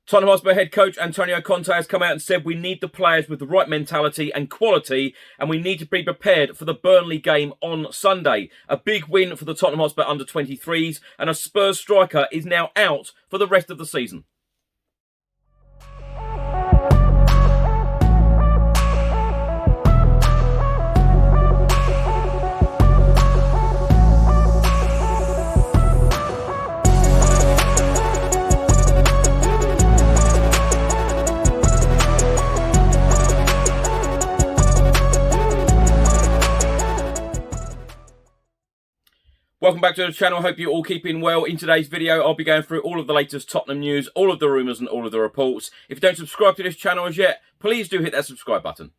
Tottenham Hotspur head coach Antonio Conte has come out and said we need the players with the right mentality and quality, and we need to be prepared for the Burnley game on Sunday. A big win for the Tottenham Hotspur under-23s, and a Spurs striker is now out for the rest of the season. Welcome back to the channel. Hope you're all keeping well. In today's video, I'll be going through all of the latest Tottenham news, all of the rumours and all of the reports. If you don't subscribe to this channel as yet, please do hit that subscribe button.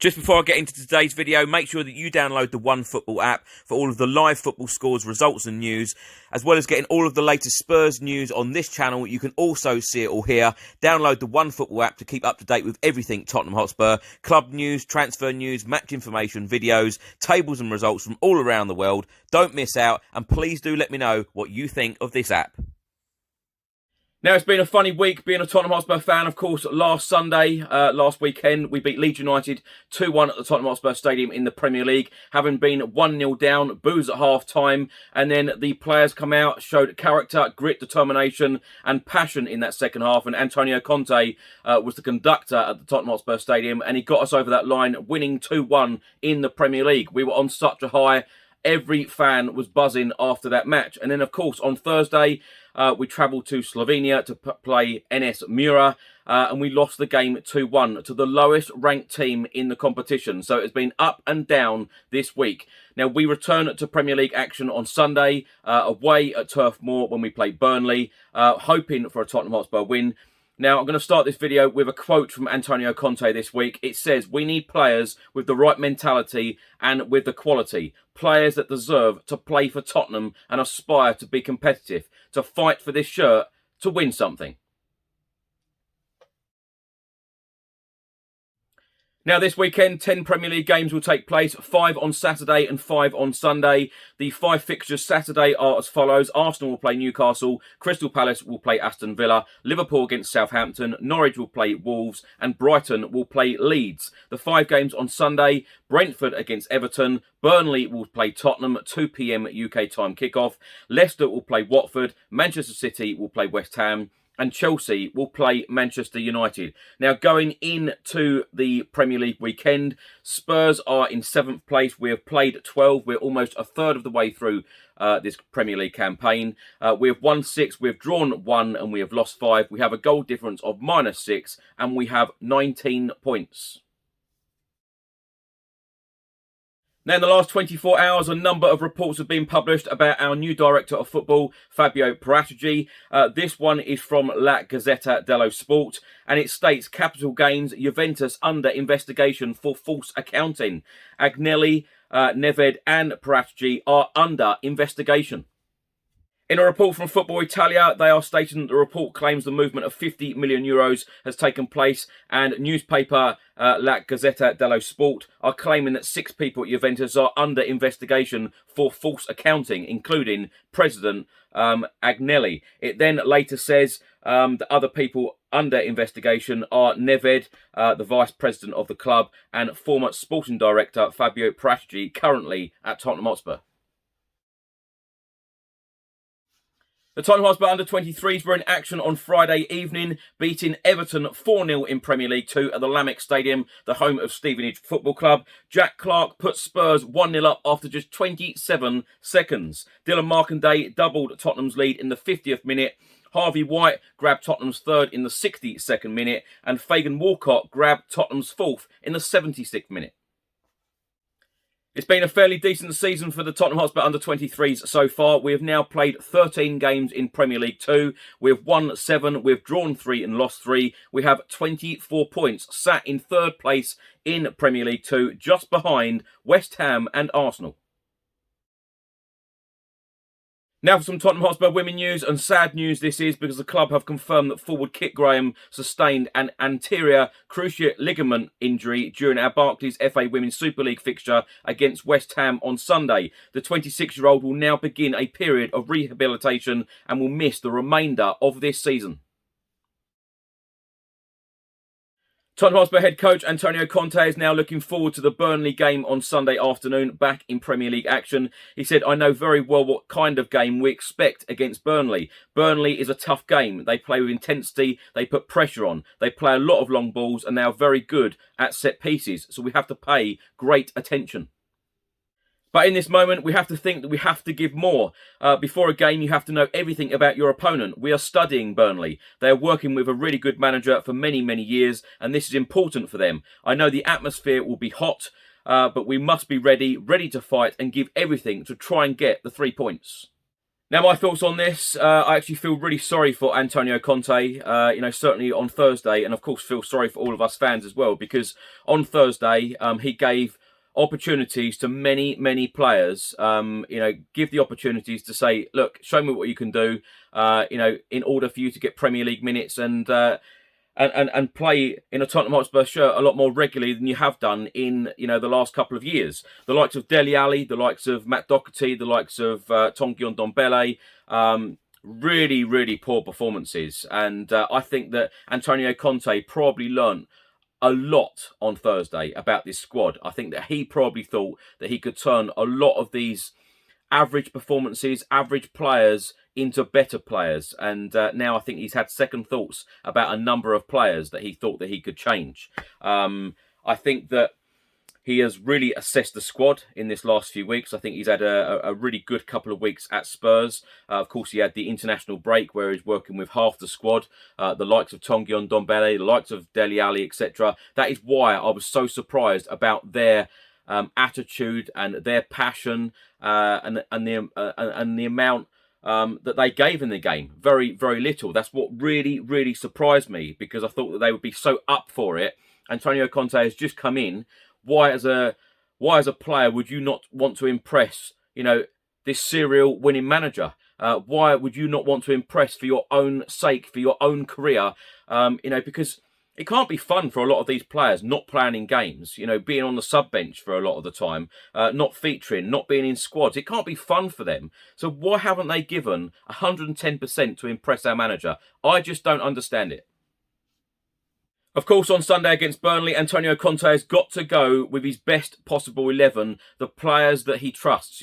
Just before I get into today's video, make sure that you download the OneFootball app for all of the live football scores, results and news, as well as getting all of the latest Spurs news on this channel. You can also see it all here. Download the OneFootball app to keep up to date with everything Tottenham Hotspur, club news, transfer news, match information, videos, tables and results from all around the world. Don't miss out, and please do let me know what you think of this app. Now, it's been a funny week being a Tottenham Hotspur fan. Of course, last weekend, we beat Leeds United 2-1 at the Tottenham Hotspur Stadium in the Premier League, having been 1-0 down, boos at half-time, and then the players come out, showed character, grit, determination, and passion in that second half, and Antonio Conte was the conductor at the Tottenham Hotspur Stadium, and he got us over that line, winning 2-1 in the Premier League. We were on such a high. Every fan was buzzing after that match. And then, of course, on Thursday, we travelled to Slovenia to play NS Mura, and we lost the game 2-1 to the lowest ranked team in the competition. So it's been up and down this week. Now, we return to Premier League action on Sunday, away at Turf Moor when we play Burnley, hoping for a Tottenham Hotspur win. Now, I'm going to start this video with a quote from Antonio Conte this week. It says, "We need players with the right mentality and with the quality. Players that deserve to play for Tottenham and aspire to be competitive, to fight for this shirt, to win something." Now, this weekend, 10 Premier League games will take place, 5 on Saturday and 5 on Sunday. The 5 fixtures Saturday are as follows. Arsenal will play Newcastle, Crystal Palace will play Aston Villa, Liverpool against Southampton, Norwich will play Wolves, and Brighton will play Leeds. The 5 games on Sunday, Brentford against Everton, Burnley will play Tottenham, 2 p.m. UK time kickoff, Leicester will play Watford, Manchester City will play West Ham, and Chelsea will play Manchester United. Now, going into the Premier League weekend, Spurs are in 7th place. We have played 12. We're almost a third of the way through this Premier League campaign. We have won 6, we have drawn 1, and we have lost 5. We have a goal difference of -6, and we have 19 points. Now, in the last 24 hours, a number of reports have been published about our new director of football, Fabio Paratici. This one is from La Gazzetta dello Sport, and it states, capital gains, Juventus under investigation for false accounting. Agnelli, Neved and Paratici are under investigation. In a report from Football Italia, they are stating that the report claims the movement of €50 million has taken place, and newspaper La Gazzetta dello Sport are claiming that 6 people at Juventus are under investigation for false accounting, including President Agnelli. It then later says that other people under investigation are Neved, the vice president of the club, and former sporting director Fabio Paratici, currently at Tottenham Hotspur. The Tottenham Hotspur under-23s were in action on Friday evening, beating Everton 4-0 in Premier League 2 at the Lamex Stadium, the home of Stevenage Football Club. Jack Clarke put Spurs 1-0 up after just 27 seconds. Dylan Markanday doubled Tottenham's lead in the 50th minute. Harvey White grabbed Tottenham's third in the 62nd minute, and Fagan Walcott grabbed Tottenham's fourth in the 76th minute. It's been a fairly decent season for the Tottenham Hotspur under-23s so far. We have now played 13 games in Premier League 2. We have won 7, we've drawn 3 and lost 3. We have 24 points, sat in 3rd place in Premier League 2, just behind West Ham and Arsenal. Now for some Tottenham Hotspur women news, and sad news this is because the club have confirmed that forward Kit Graham sustained an anterior cruciate ligament injury during our Barclays FA Women's Super League fixture against West Ham on Sunday. The 26-year-old will now begin a period of rehabilitation and will miss the remainder of this season. Tottenham Hotspur head coach Antonio Conte is now looking forward to the Burnley game on Sunday afternoon, back in Premier League action. He said, "I know very well what kind of game we expect against Burnley. Burnley is a tough game. They play with intensity, they put pressure on, they play a lot of long balls, and they are very good at set pieces, so we have to pay great attention. But in this moment, we have to think that we have to give more. Before a game, you have to know everything about your opponent. We are studying Burnley. They are working with a really good manager for many, many years, and this is important for them. I know the atmosphere will be hot, but we must be ready to fight and give everything to try and get the 3 points." Now, my thoughts on this, I actually feel really sorry for Antonio Conte, certainly on Thursday, and of course feel sorry for all of us fans as well, because on Thursday, he gave opportunities to many players, give the opportunities to say, look, show me what you can do, in order for you to get Premier League minutes and play in a Tottenham Hotspur shirt a lot more regularly than you have done in, the last couple of years. The likes of Dele Alli, the likes of Matt Doherty, the likes of Tongion Ndombele, really poor performances. And I think that Antonio Conte probably learnt a lot on Thursday about this squad. I think that he probably thought that he could turn a lot of these average performances, average players into better players. And now I think he's had second thoughts about a number of players that he thought that he could change. I think that he has really assessed the squad in this last few weeks. I think he's had a really good couple of weeks at Spurs. Of course, he had the international break where he's working with half the squad, the likes of Tongion Ndombele, the likes of Dele Alli, etc. That is why I was so surprised about their attitude and their passion and the amount that they gave in the game. Very little. That's what really surprised me, because I thought that they would be so up for it. Antonio Conte has just come in. Why as a player would you not want to impress, this serial winning manager? Why would you not want to impress for your own sake, for your own career? Because it can't be fun for a lot of these players not playing in games, being on the sub bench for a lot of the time, not featuring, not being in squads. It can't be fun for them. So why haven't they given 110% to impress our manager? I just don't understand it. Of course, on Sunday against Burnley, Antonio Conte has got to go with his best possible 11, the players that he trusts.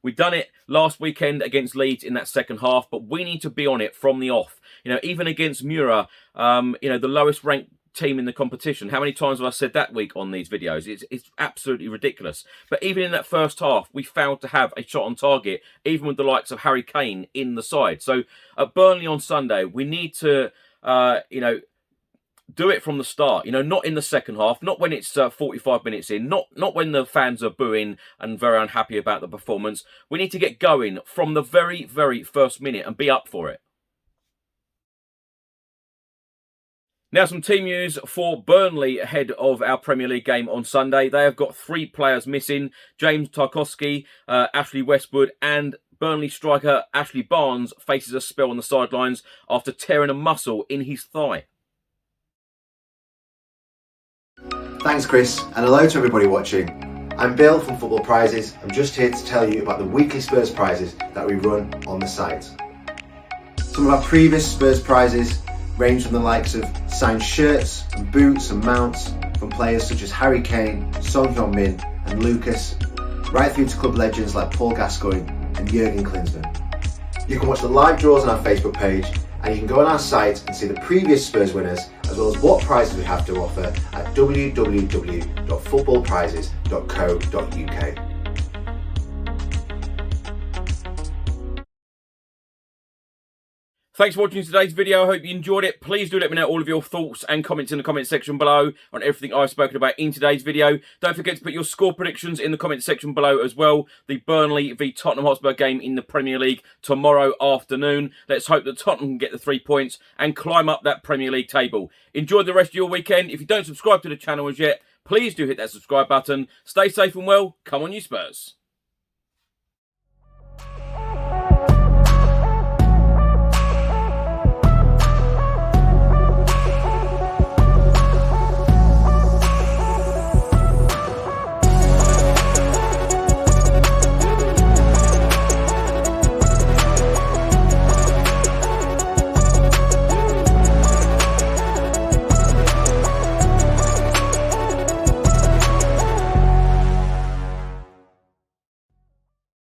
We've done it last weekend against Leeds in that second half, but we need to be on it from the off. Even against Mura, the lowest ranked team in the competition. How many times have I said that week on these videos? It's absolutely ridiculous. But even in that first half, we failed to have a shot on target, even with the likes of Harry Kane in the side. So at Burnley on Sunday, we need to, do it from the start, not in the second half, not when it's 45 minutes in, not when the fans are booing and very unhappy about the performance. We need to get going from the very first minute and be up for it. Now, some team news for Burnley ahead of our Premier League game on Sunday. They have got 3 players missing: James Tarkowski, Ashley Westwood, and Burnley striker Ashley Barnes faces a spell on the sidelines after tearing a muscle in his thigh. Thanks Chris, and hello to everybody watching. I'm Bill from Football Prizes. I'm just here to tell you about the weekly Spurs prizes that we run on the site. Some of our previous Spurs prizes range from the likes of signed shirts and boots and mounts from players such as Harry Kane, Son Heung-min and Lucas, right through to club legends like Paul Gascoigne and Jurgen Klinsmann. You can watch the live draws on our Facebook page, and you can go on our site and see the previous Spurs winners, as well as what prizes we have to offer at www.footballprizes.co.uk. Thanks for watching today's video. I hope you enjoyed it. Please do let me know all of your thoughts and comments in the comment section below on everything I've spoken about in today's video. Don't forget to put your score predictions in the comment section below as well. The Burnley v Tottenham Hotspur game in the Premier League tomorrow afternoon. Let's hope that Tottenham can get the 3 points and climb up that Premier League table. Enjoy the rest of your weekend. If you don't subscribe to the channel as yet, please do hit that subscribe button. Stay safe and well. Come on, you Spurs.